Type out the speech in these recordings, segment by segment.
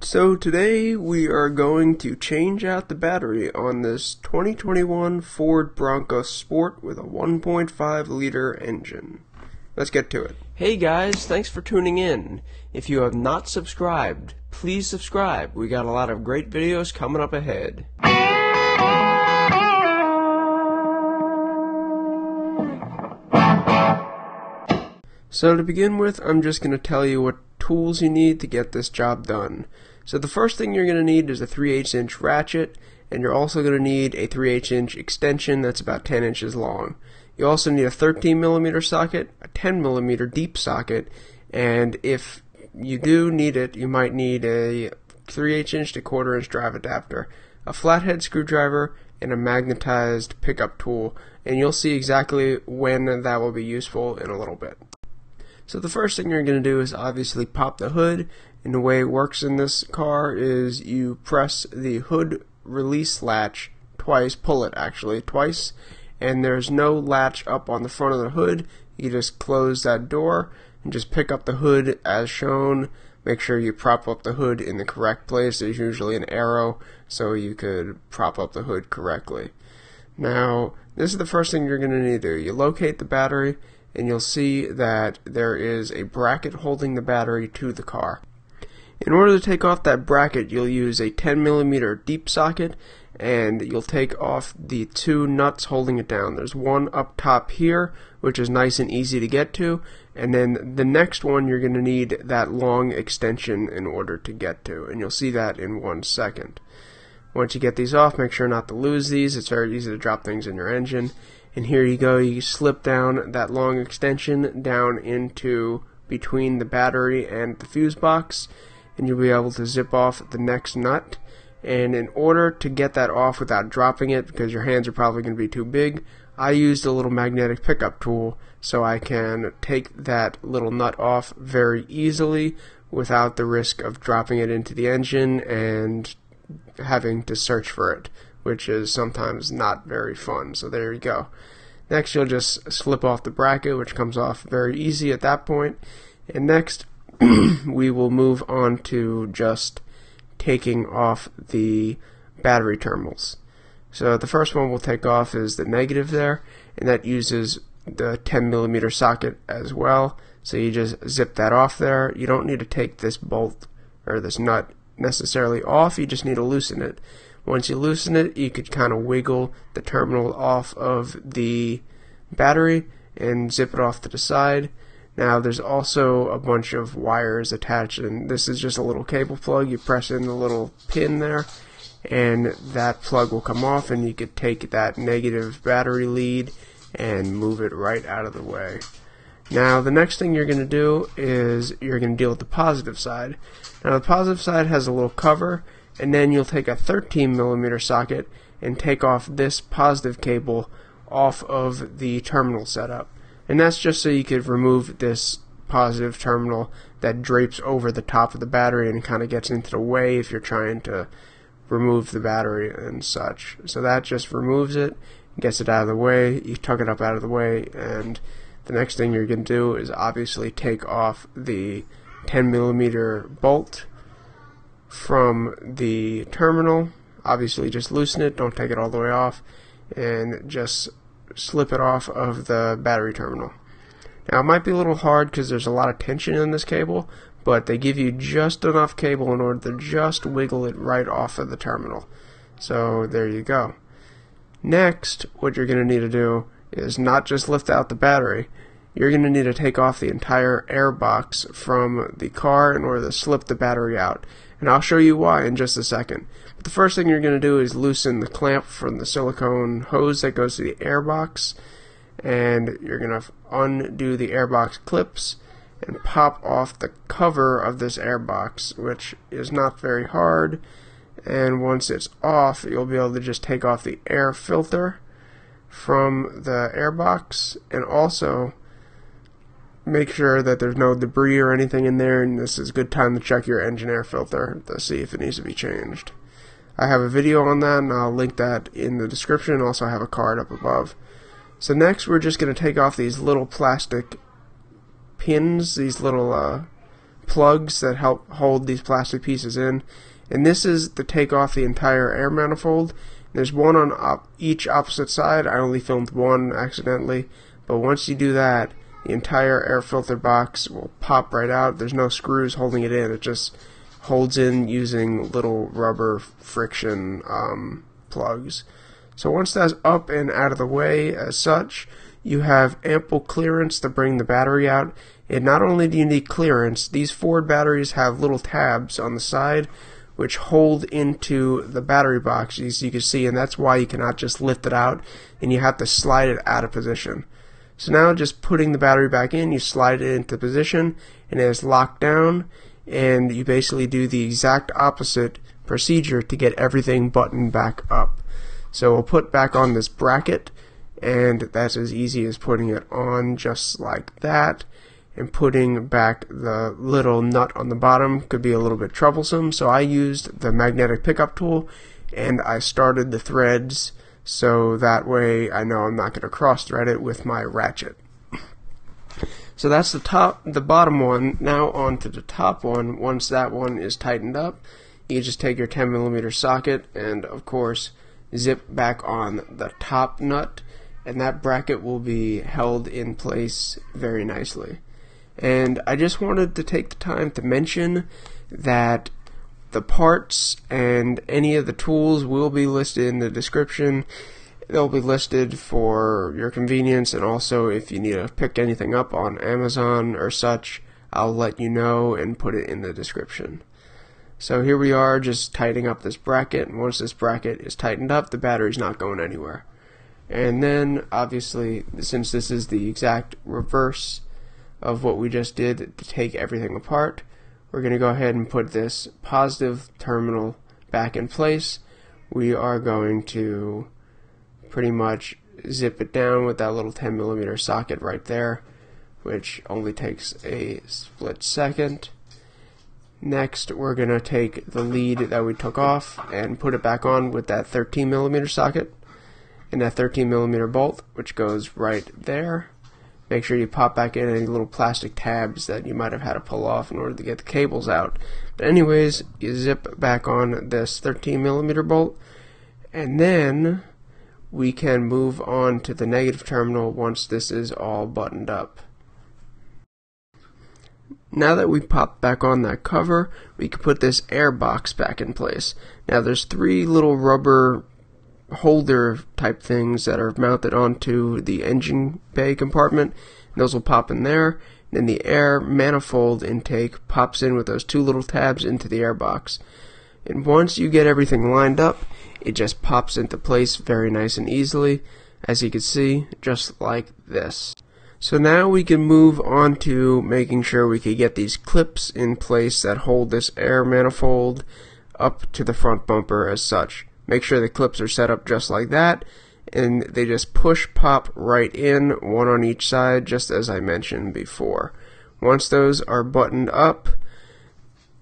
So today we are going to change out the battery on this 2021 Ford Bronco Sport with a 1.5 liter engine. Let's get to it. Hey guys, thanks for tuning in. If you have not subscribed, please subscribe. We got a lot of great videos coming up ahead. So to begin with, I'm just going to tell you what tools you need to get this job done. So the first thing you're going to need is a 3/8 inch ratchet, and you're also going to need a 3/8 inch extension that's about 10 inches long. You also need a 13mm socket, a 10mm deep socket, and if you do need it, you might need a 3/8 inch to 1/4 inch drive adapter, a flathead screwdriver, and a magnetized pickup tool, and you'll see exactly when that will be useful in a little bit. So the first thing you're going to do is obviously pop the hood, and the way it works in this car is you press the hood release latch twice, pull it actually twice, and there's no latch up on the front of the hood. You just close that door and just pick up the hood as shown. Make sure you prop up the hood in the correct place. There's usually an arrow so you could prop up the hood correctly. Now, this is the first thing you're going to need to do. You locate the battery, and you'll see that there is a bracket holding the battery to the car. In order to take off that bracket, you'll use a 10mm deep socket, and you'll take off the two nuts holding it down. There's one up top here, which is nice and easy to get to, and then the next one you're going to need that long extension in order to get to, and you'll see that in 1 second. Once you get these off, make sure not to lose these. It's very easy to drop things in your engine. And here you go, you slip down that long extension down into between the battery and the fuse box, and you'll be able to zip off the next nut. And in order to get that off without dropping it, because your hands are probably going to be too big, I used a little magnetic pickup tool so I can take that little nut off very easily without the risk of dropping it into the engine and having to search for it, which is sometimes not very fun. So there you go. Next, you'll just slip off the bracket, which comes off very easy at that point. And next, we will move on to just taking off the battery terminals. So the first one we'll take off is the negative there, and that uses the 10mm socket as well. So you just zip that off there. You don't need to take this bolt or this nut necessarily off, you just need to loosen it. Once you loosen it, you could kind of wiggle the terminal off of the battery and zip it off to the side. Now there's also a bunch of wires attached, and this is just a little cable plug. You press in the little pin there, and that plug will come off, and you could take that negative battery lead and move it right out of the way. Now the next thing you're going to do is you're going to deal with the positive side. Now the positive side has a little cover, and then you'll take a 13mm socket and take off this positive cable off of the terminal setup. And that's just so you could remove this positive terminal that drapes over the top of the battery and kind of gets into the way if you're trying to remove the battery and such. So that just removes it, gets it out of the way, you tuck it up out of the way, and the next thing you're going to do is obviously take off the 10mm bolt from the terminal. Obviously just loosen it, don't take it all the way off, and just slip it off of the battery terminal. Now it might be a little hard because there's a lot of tension in this cable, but they give you just enough cable in order to just wiggle it right off of the terminal. So there you go. Next, what you're going to need to do is not just lift out the battery, you're going to need to take off the entire air box from the car in order to slip the battery out. And I'll show you why in just a second. But the first thing you're going to do is loosen the clamp from the silicone hose that goes to the air box. And you're going to undo the air box clips and pop off the cover of this air box, which is not very hard. And once it's off, you'll be able to just take off the air filter from the air box, and also make sure that there's no debris or anything in there, and this is a good time to check your engine air filter to see if it needs to be changed. I have a video on that, and I'll link that in the description. Also, I have a card up above. So next, we're just going to take off these little plastic pins, these little plugs that help hold these plastic pieces in, and this is to take off the entire air manifold. There's one on each opposite side. I only filmed one accidentally, but once you do that, the entire air filter box will pop right out. There's no screws holding it in. It just holds in using little rubber friction plugs. So once that's up and out of the way as such, you have ample clearance to bring the battery out. And not only do you need clearance, these Ford batteries have little tabs on the side which hold into the battery box, as you can see, and that's why you cannot just lift it out and you have to slide it out of position. So now just putting the battery back in, you slide it into position and it is locked down, and you basically do the exact opposite procedure to get everything buttoned back up. So we'll put back on this bracket, and that's as easy as putting it on just like that. And putting back the little nut on the bottom could be a little bit troublesome, so I used the magnetic pickup tool and I started the threads so that way I know I'm not going to cross thread it with my ratchet. So that's the bottom one. Now on to the top one. Once that one is tightened up, you just take your 10mm socket and of course zip back on the top nut, and that bracket will be held in place very nicely. And I just wanted to take the time to mention that the parts and any of the tools will be listed in the description. They'll be listed for your convenience, and also if you need to pick anything up on Amazon or such, I'll let you know and put it in the description. So here we are just tightening up this bracket, and once this bracket is tightened up, the battery's not going anywhere. And then obviously, since this is the exact reverse of what we just did to take everything apart, we're going to go ahead and put this positive terminal back in place. We are going to pretty much zip it down with that little 10mm socket right there, which only takes a split second. Next, we're going to take the lead that we took off and put it back on with that 13mm socket and that 13mm bolt, which goes right there. Make sure you pop back in any little plastic tabs that you might have had to pull off in order to get the cables out. But anyways, you zip back on this 13mm bolt, and then we can move on to the negative terminal once this is all buttoned up. Now that we popped back on that cover, we can put this air box back in place. Now there's three little rubber holder type things that are mounted onto the engine bay compartment. Those will pop in there. Then the air manifold intake pops in with those two little tabs into the air box. And once you get everything lined up, it just pops into place very nice and easily, as you can see, just like this. So now we can move on to making sure we can get these clips in place that hold this air manifold up to the front bumper as such. Make sure the clips are set up just like that, and they just push pop right in, one on each side, just as I mentioned before. Once those are buttoned up,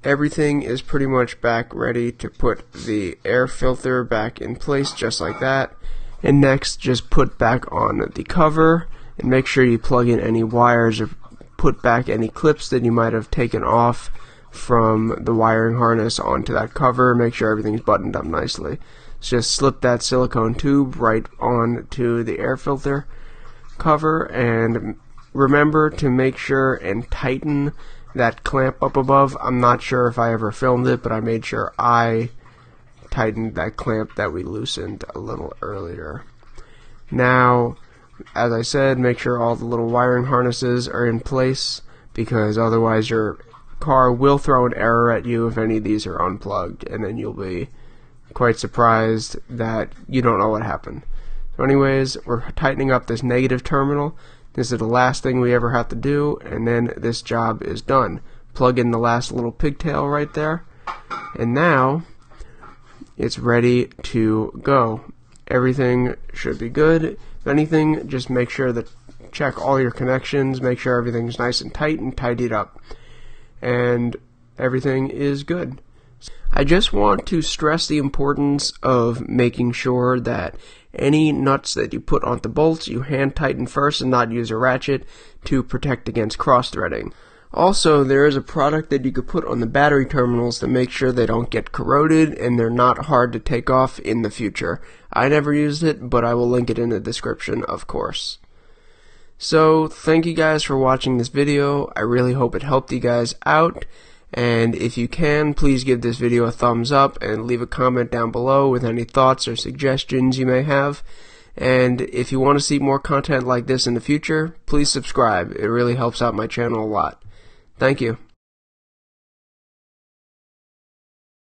everything is pretty much back ready to put the air filter back in place just like that. And next, just put back on the cover and make sure you plug in any wires or put back any clips that you might have taken off from the wiring harness onto that cover. Make sure everything's buttoned up nicely. So just slip that silicone tube right onto the air filter cover, and remember to make sure and tighten that clamp up above. I'm not sure if I ever filmed it, but I made sure I tightened that clamp that we loosened a little earlier. Now, as I said, make sure all the little wiring harnesses are in place, because otherwise your car will throw an error at you if any of these are unplugged, and then you'll be quite surprised that you don't know what happened. So anyways, we're tightening up this negative terminal. This is the last thing we ever have to do, and then this job is done. Plug in the last little pigtail right there, and now it's ready to go. Everything should be good. If anything, just make sure that check all your connections, make sure everything's nice and tight and tidied up, and everything is good. I just want to stress the importance of making sure that any nuts that you put onto bolts, you hand tighten first and not use a ratchet to protect against cross threading. Also, there is a product that you could put on the battery terminals to make sure they don't get corroded and they're not hard to take off in the future. I never used it, but I will link it in the description, of course. So, thank you guys for watching this video. I really hope it helped you guys out. And if you can, please give this video a thumbs up and leave a comment down below with any thoughts or suggestions you may have. And if you want to see more content like this in the future, please subscribe. It really helps out my channel a lot. Thank you.